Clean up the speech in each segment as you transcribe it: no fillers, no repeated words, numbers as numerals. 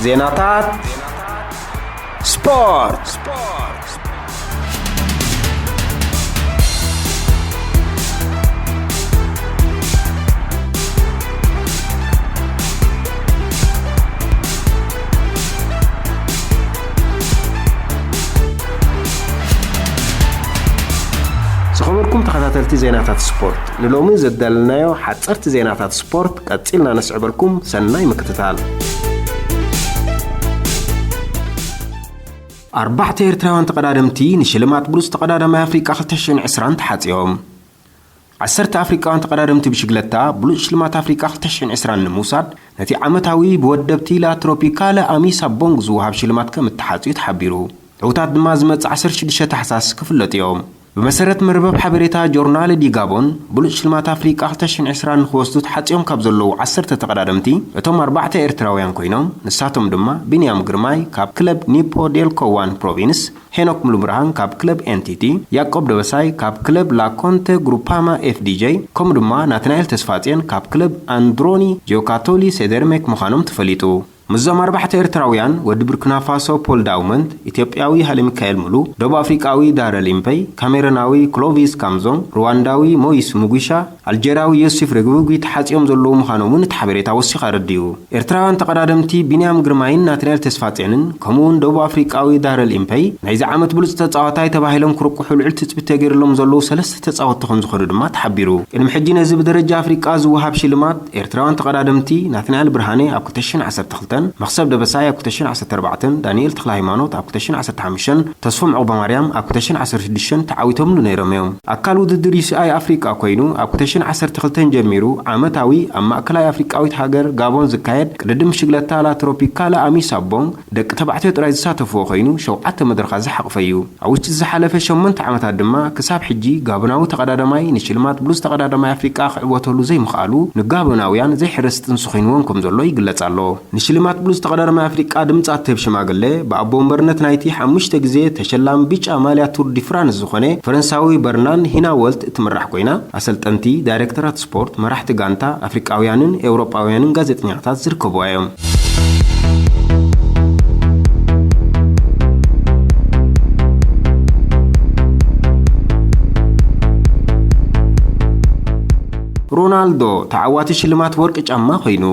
ዜናታት ስፖርት سخبركم تخاتلتي زيناتات سبورت نلومي زدلنايو حصرت زيناتات سبورت قصيلنا نسعبلكم سناي مكتتال أربعة إيرتراوان تقدادمتي نشلمات بلوز تقدادم أفريقيا 2020 تحاتيهم عسرت أفريقيا تقدادمتي بشغلتا بلوز شلمات أفريقيا 2020 نموساد نتي عمتاوي بودبتي لا تروبيكالا أميسا بونغز وهاب شلمات كم التحاتي تحبيرو عوتات دمازمت 16 تحساس كفلت يوم بمسرت مربب حبريتا جورنال دي غابون بلوز شلمات أفريقيا 2020 خوستو تحاتيهم كابزلو عسرت تقدادمتي اتوم 4 إيرتراويان كوينوم نساتهم دما بنيام غرماي كاب كلب نيبو ديل كوان بروفينس هينوك ملوبرهان كاب كلب انتيتي ياكوب دبساي كاب كلب لا كونت غروباما اف دي جي كوم دما ناتنايل تسفاتين كاب كلب اندروني جوكاتولي سيدرميك مخانوم تفليتو مزام 4 إيرتراويان ود بوركينا فاسو بول داومنت إثيوبياوي هالي ميكائيل مولو دبو أفريقاوي دار ليمبي كاميروناوي كلوفيس كامزون روانداوي مويس موغيشا الجيراوي يوسف رغوغي تحاتيوم زلو مخانومون تحبريتا وسيخا رديو إيرتراوان تقدادمتي بنيام غرماين ناتنيل تسفاتينن كمون دبو أفريقاوي دار ليمبي نايز عامت بلوز تتصاوتاي تباهيلهم كرقحو لعل تتبتاغيرلهم زلو 3 تتصاوت تخون زخرو دما تحبيرو المحجين زي بدرجة أفريقا زوهاب شلمات إيرتراوان تقدادمتي ناتنيل برهاني أب كوتيشن 10 مخصب دبساي أكوتشن 14 دانيال تخلا هيمانوت أكوتشن 15 تصفم عقبة مريم أكوتشن 16 تعاويتهم لنيرميهم أكالو ضد سي أفريقيا كوينو أكوتشن 12 جميرو عامتاوي أما أكلاي أفريقاوي هاجر غابون زكايد قدم شغلتا لا تروبيكالا أميسا بونغ دق تبعتي طراي زساتفو كوينو شوعت مدرخه زحق فيو عوش زحلف شمنت عامتا دما كساب حجي غابناو تقدادماي نشلمات بلوز تقدادماي أفريقيا خعوتولو زي مخالو نغابناويان زي حرستن سخينونكم زلو يغلصالو نشلمات بلوز تقدادم أفريقيا دمصات تب شماغله بأبومبرنت نايتي 5 غزي تشلام بيچ عماليا تور دي فرانس زخونه فرنساوي برنان هنا ولت تمرح كوينا اسلطنتي دايركتورات سبورت مرحت غانتا افريقاويانن اوروباويانن غازيطنياتات زركبوايم رونالدو تعواتي شلمات ورق ጫማ ኮይኑ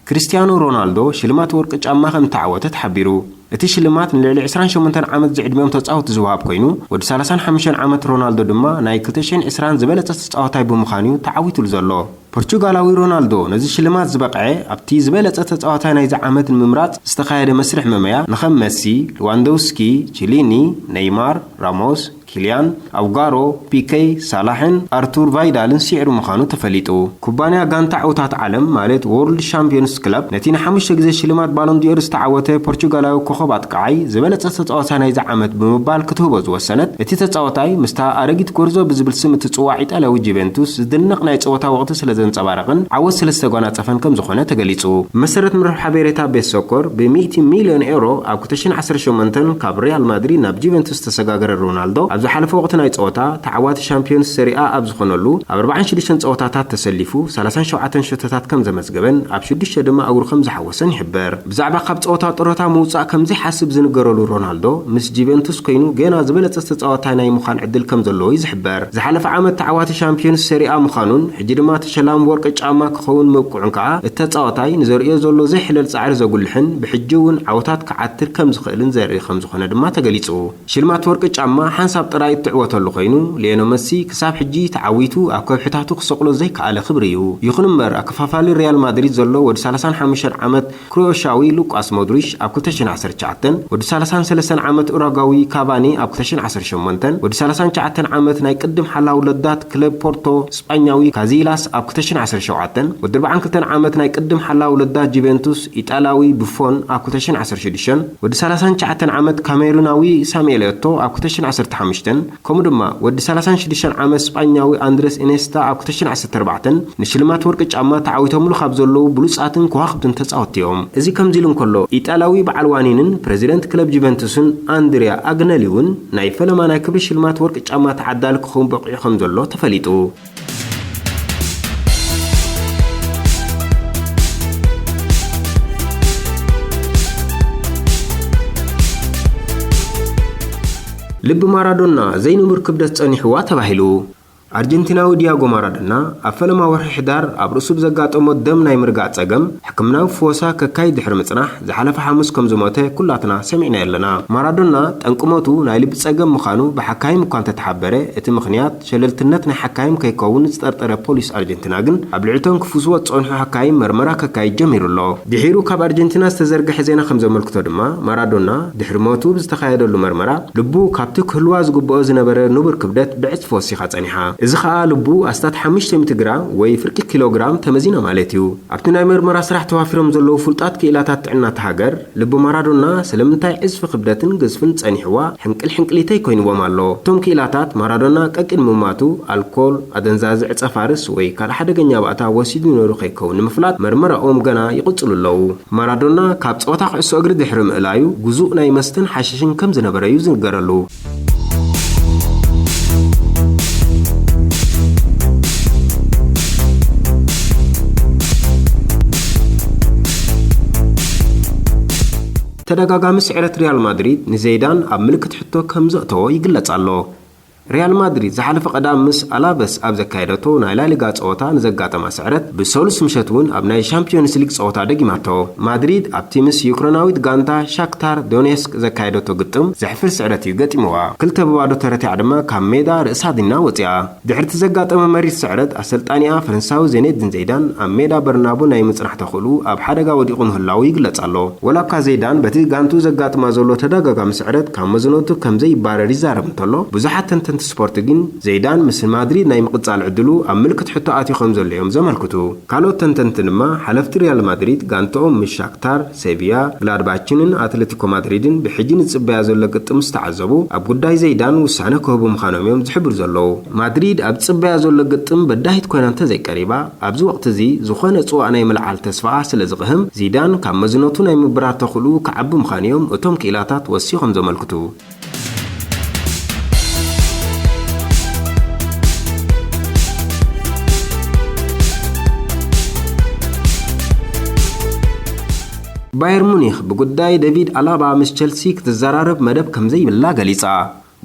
كريستيانو رونالدو شلمات ورق ጫማ ከም تعوتت حبيرو እቲ ሽልማት ንልዕሊ 28 ዓመት ዝዕድመም ተጻወት ዝውሃብ ኮይኑ ወዲ 35 ዓመት ሮናልዶ ድማ ናይ 2020 ዝበለጸ ተጻዋታይ ብምዃኑ ተዓዊቱሉ ዘሎ ፖርቹጋላዊ ሮናልዶ ነዚ ሽልማት ዝበቅዐ ኣብቲ ዝበለጸ ተጻዋታይ ናይ ዓመት ንምምራጽ ዝተኻየደ መስርሕ መመያ ንኸም መሲ ሉዋንዶውስኪ ቺሊኒ ኔይማር ራሞስ كيليان أوغارو بيكي صلاحن أرتور فايدالن سيعرو مخانو تفليتو كوبانيا غانتا عوتات عالم مالت وورلد شامبيونز كلاب نتينا 5 غزي شلمات بالون ديور استعوته بورتوغالاو كوخوبات قعي زبلت تتصاوتا ناي عامت بمبال كتوبو زوسنت اتي تتصاوتاي مستا ارغيت كورزو بزبل سم تصواعي طلاو جيفنتوس زدنق ناي صوتا وقت سلازنصبارقن عوز سلسته غوناصفن كم زخونه تغليصو مسرت مرح حبيرتا بيسوكور ب 100 مليون يورو اب 2018 كاب ريال مدريد ناب جيفنتوس تسغاغر رونالدو أبز حلف وقتنا يتصوتا تعوات شامبيونز سيريا أبز خنولو أب 24 صوتات تسلفو 37 شتات كم زمزغبن أب 6 دما أور 5 حوسن يحبر بزعبا قب صوتا طروتا موصا كم زي حسب زنغرولو رونالدو مس جيفنتوس كينو غينا زبلت صوتا ناي مخان عدل كم زلو يزحبر زحلف عامت تعوات شامبيونز سيريا مخانون حجي دما تشلام ورق ጫማ كخون موقعن كا التصاوتاي نزريو زلو زي حلل صعر زغلحن بحجون عوتات كعتر كم زخلن زري خم زخونه دما تغليصو شلمات ورق ጫማ حنساب طراي تعوتلو خينو لينو مسي كساب حجي تعويتو اكوبحتاتو خسقلو زي كاله خبريو يخنمر اكفافالي ريال مدريد زلو ود 35 عمت كروشاوي لوكاس مودريش اب 2019 ود 33 عمت اوراغاوي كافاني اب 2018 ود 39 عمت ناي قدم حلاو لدات كلب بورتو اسبانياوي كازيلاس اب 2017 ود 42 عمت ناي قدم حلاو لدات جيفنتوس ايطالياوي بوفون اب 2016 ود 39 عمت كاميروناوي سامييل ايتو اب 2015 كم دما ود 36 عام اسبانياوي اندريس انيستا اب 2014 نشلمات ورق ጫማ تعاويتهم له خاب زلو بلوصاتن كواخبتن تጻوتيهم ازي كم زيلن كله ايطالياوي بعلوانينن بريزيدنت كلب جوفنتوسن اندريا اغناليون ناي فلما ناي كبر شلمات ورق ጫማ تعدال كخون بقيخم زلو تفليطو ልብ ማራዶና ዘይንብር ክብደት ጸኒሕዋ ተባሂሉ አርጀንቲናዊ ዲያጎ ማራዶና አፈለማ ወርሒ ሕዳር ኣብ ርእሱ ብዘጋጠሞ ደም ናይ ምርጋዕ ጸገም ሕክምናዊ ፍወሳ ከካይ ድሕሪ ምጽናሕ ዝሓለፈ ሐሙስ ከም ዝሞተ ኩላትና ሰሚዕና ኣለና። ማራዶና ጠንቅሞቱ ናይ ልቢ ጸገም ምዃኑ ብሓካይም እኳ እንተተሓበረ እቲ ምኽንያት ሸለልትነት ናይ ሓካይም ከይከውን ዝጠርጠረ ፖሊስ ኣርጀንቲና ግን ኣብ ልዕቶም ክፍስዎ ጸንሑ ሓካይም መርመራ ከካይ ጀሚሩሎ። ድሒሩ ካብ ኣርጀንቲና ዝተዘርግሐ ዜና ከም ዘመልክቶ ድማ ማራዶና ድሕሪ ሞቱ ብዝተኻየደሉ መርመራ ልቡ ካብቲ ክህልዋ ዝግብኦ ዝነበረ ንቡር ክብደት ብዕፅፊ ወሲኻ ጸኒሓ። እዚ ኸኣ ልቡ ኣስታት 500 ግራም ወይ ፍርቂ ኪሎግራም ተመዚና ማለት እዩ። ኣብቲ ናይ ምርመራ ስራሕ ተዋፊሮም ዘለዉ ፍልጣት ክኢላታት ጥዕና ተሃገር ልቢ ማራዶና ስለምንታይ ዕፅፊ ክብደትን ግዝፍን ጸኒሕዋ ሕንቅልተይ ኮይንዎም ኣሎ። እቶም ክኢላታት ማራዶና ቀቂን ምማቱ ኣልኮል፣ ኣደንዛዚ ዕፀ ፋርስ ወይ ካልእ ሓደገኛ ባእታ ወሲዱ ነይሩ ከይከውን ንምፍላጥ መርመራኦም ገና ይቕጽሉ ኣለዉ። ማራዶና ካብ ጸወታ ኩዕሶ እግሪ ድሕሪ ምእላዩ ጉዙእ ናይ መስተን ሓሸሽን ከም ዝነበረ እዩ ዝንገረሉ። ተደጋጋሚ ስዕረት ሪያል ማድሪድ ንዘይዳን ኣብ ምልክት ሕቶ ከም ዘእተዎ ይግለጽ ኣሎ። ሪያል ማድሪድ ዝሓለፈ ቀዳም ምስ ኣላበስ ኣብ ዘካየደቶ ናይ ላሊጋ ጸወታ ንዘጋጠማ ስዕረት ብሰሉስ ምሸት እውን ኣብ ናይ ሻምፒዮንስ ሊግ ጸወታ ደጊማቶ። ማድሪድ ኣብቲ ምስ ዩክሬናዊት ጋንታ ሻክታር ዶኔስክ ዘካየደቶ ግጥም ዘሕፍር ስዕረት እዩ ገጢምዋ። ክልተ ብባዶ ተረቲዓ ድማ ካብ ሜዳ ርእሳ ዲና ወፂኣ። ድሕርቲ ዘጋጠመ መሪር ስዕረት ኣሰልጣኒኣ ፈረንሳዊ ዜኔዲን ዘይዳን ኣብ ሜዳ በርናቡ ናይ ምጽናሕ ተኽእሉ ኣብ ሓደጋ ወዲቑ ምህላው ይግለጽ ኣሎ። ወላካ ዘይዳን በቲ ጋንቱ ዘጋጥማ ዘሎ ተደጋጋሚ ስዕረት ካብ መዝነቱ ከም ዘይባረር ይዛረብ እንተሎ ብዙሓት ተንተንቲ ስፖርት ግን ዘይዳን ምስ ማድሪድ ናይ ምቅጻል ዕድሉ ኣብ ምልክት ሕቶ ኣትዩ ከም ዘሎ እዮም ዘመልክቱ። ካልኦት ተንተንቲ ድማ ሓለፍቲ ሪያል ማድሪድ ጋንቶኦም ምስ ሻክታር፣ ሴቪያ፣ ግላድባችንን ኣትሌቲኮ ማድሪድን ብሕጂ ንጽበያ ዘሎ ግጥም ዝተዓዘቡ ኣብ ጉዳይ ዘይዳን ውሳነ ክህቡ ምዃኖም እዮም ዝሕብሩ ዘለዉ። ማድሪድ ኣብ ጽበያ ዘሎ ግጥም በዳሂት ኮይና እንተዘይቀሪባ ኣብዚ ወቅቲ እዚ ዝኾነ ጽዋእ ናይ ምልዓል ተስፋ ስለ ዝቕህም ዚዳን ካብ መዝነቱ ናይ ምብራር ተኽእሉ ክዓቢ ምዃኑ እዮም እቶም ክኢላታት ወሲኾም ዘመልክቱ። ባየር ሙኒክ ብጉዳይ ዴቪድ አላባ ምስ ቸልሲ ክትዘራረብ መደብ ከምዘይ ይብላ ገሊጻ።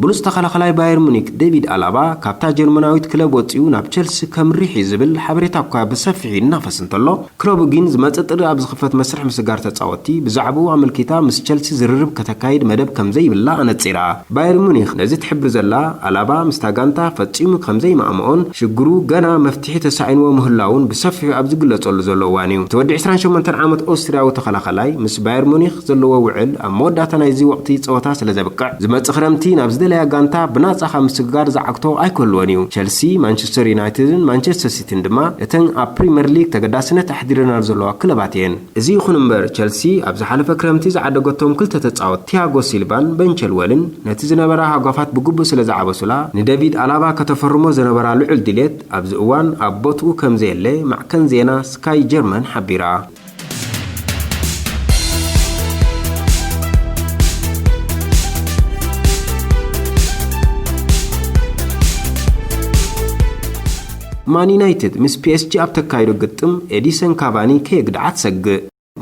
ብሉጽ ተኸላኸላይ ባየር ሙኒክ ዴቪድ አላባ ካብታ ጀርመናዊት ክለብ ወፂኡ ናብ ቸልሲ ከምሪሕ ዝብል ሓበሬታ እኳ ብሰፊሑ ይናፈስ እንተሎ ክለቡ ግን ዝመጽእ ጥሪ ኣብ ዝኽፈት መስርሕ ምስጋር ተጻወቲ ብዛዕባኡ ኣመልኪታ ምስ ቸልሲ ዝርርብ ከተካይድ መደብ ከምዘይ ይብላ ኣነጺራ። ባየር ሙኒክ ነዚ ትሕብር ዘላ አላባ ምስታ ጋንታ ፈጺሙ ከምዘይ ማእምኦን ሽግሩ ገና መፍትሒ ተሳዒንዎ ምህላውን ብሰፊሑ ኣብ ዝግለጸሉ ዘሎ እዋን እዩ። ተወዲ 28 ዓመት ኦስትሪያዊ ተኸላኸላይ ምስ ባየር ሙኒክ ዘለዎ ውዕል ኣብ መወዳእታ ናይዚ ወቕቲ ጸወታ ስለ ዘብቅዕ ዝመጽእ ክረምቲ ናብ ደለያ ጋንታ ብናጻ ካብ ምስጋር ዝዓግቶ ኣይኮልዎን እዩ። ቸልሲ፣ ማንቸስተር ዩናይትድን ማንቸስተር ሲቲን ድማ እተን ኣብ ፕሪምየር ሊግ ተገዳስነት ኣሕዲረናል ዘለዋ ክለባት እየን። እዚ ይኹን እምበር ቸልሲ ኣብ ዝሓለፈ ክረምቲ ዝዓደገቶም ክልተ ተጻወት ቲያጎ ሲልቫን ቤን ቺልዌልን ነቲ ዝነበራ ሃጓፋት ብግቡእ ስለ ዝዓበሱላ ንዴቪድ አላባ ከተፈርሞ ዝነበራ ልዑል ድሌት ኣብዚ እዋን ኣብ ቦትኡ ከምዘየለ ማዕከን ዜና ስካይ ጀርመን ሓቢራ። ማን ዩናይትድ ምስ ፒኤስጂ ኣብ ተካይዶ ግጥም ኤዲሰን ካቫኒ ከየግድዓት ሰግእ።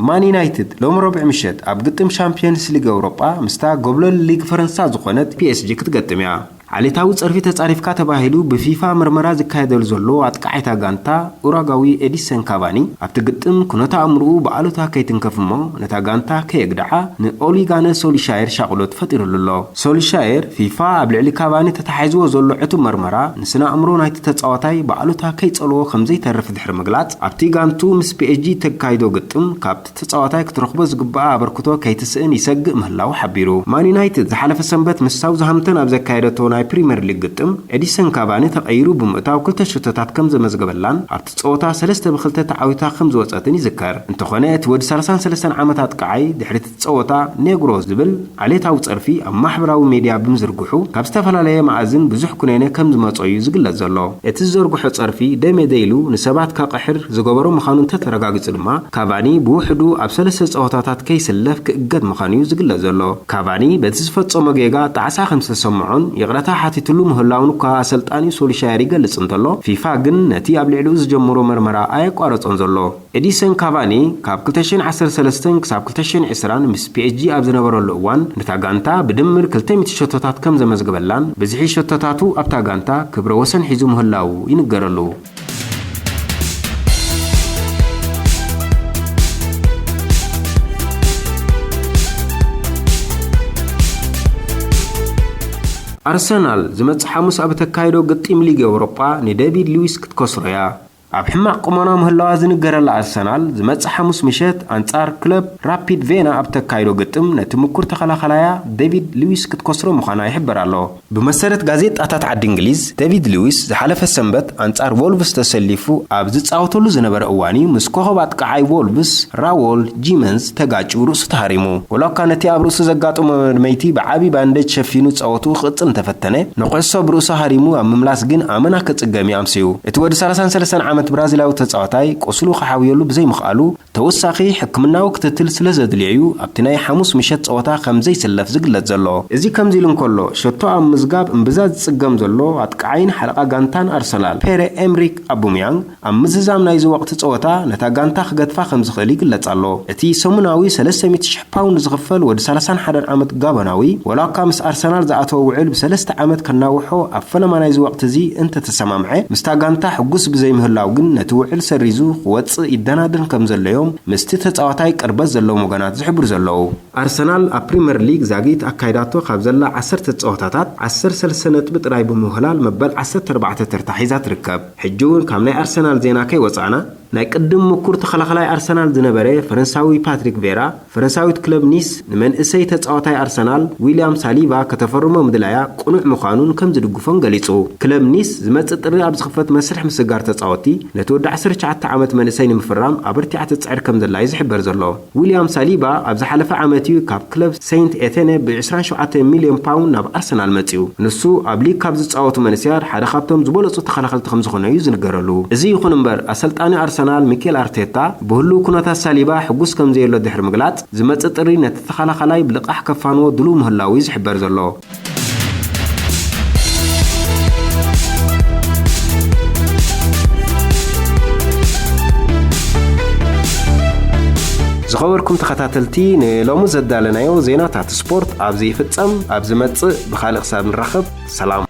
ማን ዩናይትድ ሎም ረብዕ ምሸት ኣብ ግጥም ሻምፒዮንስ ሊግ ኤውሮጳ ምስታ ጎብለል ሊግ ፈረንሳ ዝኾነት ፒኤስጂ ክትገጥም እያ። ዓሌታዊ ጸርፊ ተጻሪፍካ ተባሂሉ ብፊፋ ምርመራ ዝካየደሉ ዘሎ ኣጥቃዓይታ ጋንታ ኡራጋዊ ኤዲሰን ካቫኒ ኣብቲ ግጥም ኩነታ ኣእምርኡ ብኣሉታ ከይትንከፍ እሞ ነታ ጋንታ ከየግድዓ ንኦሊጋነ ሶሊሻየር ሻቕሎት ፈጢሩሉ ኣሎ። ሶሊሻየር ፊፋ ኣብ ልዕሊ ካቫኒ ተታሓይዝዎ ዘሎ ዕቱብ መርመራ ንስነ ኣእምሮ ናይቲ ተጻዋታይ ብኣሉታ ከይጸልዎ ከምዘይተርፍ ድሕሪ ምግላጽ ኣብቲ ጋንቱ ምስ ፒኤስጂ ተካይዶ ግጥም ካብቲ ተጻዋታይ ክትረኽቦ ዝግባእ ኣበርክቶ ከይትስእን ይሰግእ ምህላው ሓቢሩ። ማን ዩናይትድ ዝሓለፈ ሰንበት ምስ ሳውዝሃምፕተን ኣብ ዘካየደቶ ናይ ፕሪምየር ሊግ ግጥም ኤዲሰን ካቫኒ ተቐይሩ ብምእታው ክልተ ሽቶታት ከም ዘመዝገበላን ኣብቲ ጸወታ 3-2 ተዓዊታ ከም ዝወጸትን ይዝከር። እንተኾነ እቲ ወዲ 33 ዓመታት ቃዓይ ድሕሪ እቲ ጸወታ ኔግሮ ዝብል ዓሌታዊ ጸርፊ ኣብ ማሕበራዊ ሚድያ ብምዝርግሑ ካብ ዝተፈላለየ ማዕዝን ብዙሕ ኩነኔ ከም ዝመጸ እዩ ዝግለጽ ዘሎ። እቲ ዝዘርግሖ ጸርፊ ደሜ ደይሉ ንሰባት ከቕሕር ዝገበሮ ምዃኑ እንተተረጋጊጹ ድማ ካቫኒ ብውሕዱ ኣብ 3 ጸወታታት ከይስለፍ ክእገድ ምዃኑ እዩ ዝግለጽ ዘሎ። ካቫኒ በቲ ዝፈጸሞ ጌጋ ጣዕሳ ከም ዝተሰምዖን የቕረታ ሓቲትሉ ምህላውን ካ አሰልጣኒ ሶልሻየር ይገልጽ እንተሎ ፊፋ ግን ነቲ ኣብ ልዕሊኡ ዝጀመሮ መርመራ ኣየቋረጾን ዘሎ ኤዲሰን ካቫኒ ካብ 2013 ክሳብ 2020 ምስ ፒኤስጂ ኣብ ዝነበረሉ እዋን ነታ ጋንታ ብድምር 200 ሸቶታት ከም ዘመዝግበላን ብዝሒ ሸቶታቱ ኣብታ ጋንታ ክብረ ወሰን ሒዙ ምህላው ይንገረሉ አርሰናል ዝመጽ ሐሙስ ኣብ ተካይዶ ግጥም ሊግ አውሮፓ ንዴቪድ ሉዊስ ክትከስሮያ ኣብ ሕማቅ ቁመና ምህላዋ ዝንገረላ አርሰናል ዝመጽ ሐሙስ ምሸት አንጻር ክለብ ራፒድ ቬና ኣብ ተካይዶ ግጥም ነቲ ምኩር ተኸላኸላያ ዴቪድ ሉዊስ ክትከስሮ ምዃና ይሕበር ኣሎ ብመሰረት ጋዜጣታት ዓዲ እንግሊዝ ዴቪድ ሉዊስ ዝሓለፈ ሰንበት አንጻር ቮልቭስ ተሰሊፉ ኣብ ዝጻወተሉ ዝነበረ እዋኒ ምስ ኮኸብ ኣጥቃዓይ ቮልቭስ ራውል ጂመንስ ተጋጩ ርእሱ ተሃሪሙ ወላካ ነቲ ኣብ ርእሱ ዘጋጠመ መድመይቲ ብዓቢ ባንዴጅ ሸፊኑ ጸወቱ ክጽን ተፈተነ ንቆሶ ብርእሱ ሃሪሙ ኣብ ምምላስ ግን ኣመና ከጽገሚ ኣምሲዩ እቲ ወዲ 33 ዓመት ብራዚላዊ ተጻዋታይ ቆስሉ ከሓውየሉ ብዘይ ምኽኣሉ ተወሳኺ ሕክምናዊ ክትትል ስለ ዘድልዩ ኣብቲ ናይ ሐሙስ ምሸት ጸወታ ከም ዘይሰለፍ ዝግለጽ ዘሎ እዚ ከምዚ ኢሉ እንከሎ ሸቶ ኣብ ምዝጋብ እምብዛዝ ዝጽገም ዘሎ ኣጥቃዓይን ሓለቓ ጋንታን አርሰናል ፔሬ ኤምሪክ አቡሚያንግ ኣብ ምዝዛም ናይዚ ወቕቲ ጸወታ ነታ ጋንታ ክገድፋ ከም ዝኽእል ይግለጽ ኣሎ እቲ ሰሙናዊ 300,000 ፓውንድ ዝኽፈል ወዲ 31 ዓመት ጋቦናዊ ወላካ ምስ አርሰናል ዝኣተወ ውዕል ብ3 ዓመት ከናውሖ ኣብ ፈለማ ናይዚ ወቕቲ እዚ እንተተሰማምዐ ምስታ ጋንታ ሕጉስ ብዘይ ምህላው ግን ነቲ ውዕል ሰሪዙ ክወጽእ ይደናድን ከም ዘለዮም ምስቲ ተጻዋታይ ቅርበት ዘለዎም ወገናት ዝሕብሩ ዘለዉ አርሰናል ኣብ ፕሪምየር ሊግ ዛጊት ኣካይዳቶ ካብ ዘላ 10 ጸወታታት 13 ነጥቢ ጥራይ ብምህላል መበል 14 ተርታ ሒዛ ትርከብ ሕጂ እውን ካብ ናይ አርሰናል ዜና ከይወጻና ናይ ቅድም ምኩር ተኸላኸላይ አርሰናል ዝነበረ ፈረንሳዊ ፓትሪክ ቬራ ፈረንሳዊት ክለብ ኒስ ንመንእሰይ ተጻዋታይ አርሰናል ዊሊያም ሳሊቫ ከተፈርሞ ምድላያ ቁኑዕ ምዃኑን ከም ዝድግፎን ገሊጹ ክለብ ኒስ ዝመጽእ ጥሪ ኣብ ዝኽፈት መስርሕ ምስጋር ተጻወቲ ነቲ ወዲ 19 ዓመት መንእሰይ ንምፍራም ኣብርቲዓ ትጽዕር ከም ዘላ ይዝሕበር ዘሎ ዊሊያም ሳሊቫ ኣብ ዝሓለፈ ዓመት ካብ ክለብ ሴንት ኤቴነ ብ27 ሚልዮን ፓውንድ ናብ አርሰናል መጽኡ ንሱ ኣብ ሊግ ካብ ዝጻወቱ መንእሰያት ሓደ ካብቶም ዝበለጹ ተኸላኸልቲ ከም ዝኾኑ እዩ ዝንገረሉ እዚ ይኹን እምበር አሰልጣኒ አርሰናል ሚኬል አርቴታ በሁሉ ኩነታት ሳሊባ ሕጉስ ከም ዘየሎ ድሕሪ ምግላጽ ዝመጽእ ጥሪ ነቲ ተኸላኸላይ ብልቃሕ ከፋንዎ ድሉ ምህላዊ ዝሕበር ዘሎ ዝኸበርኩም ተኸታተልቲ ንሎሙ ዘዳለናዮ ዜናታት ስፖርት ኣብዚ ይፍጸም ኣብ ዝመጽእ ብኻልእ ክሳብ ንራኸብ ሰላም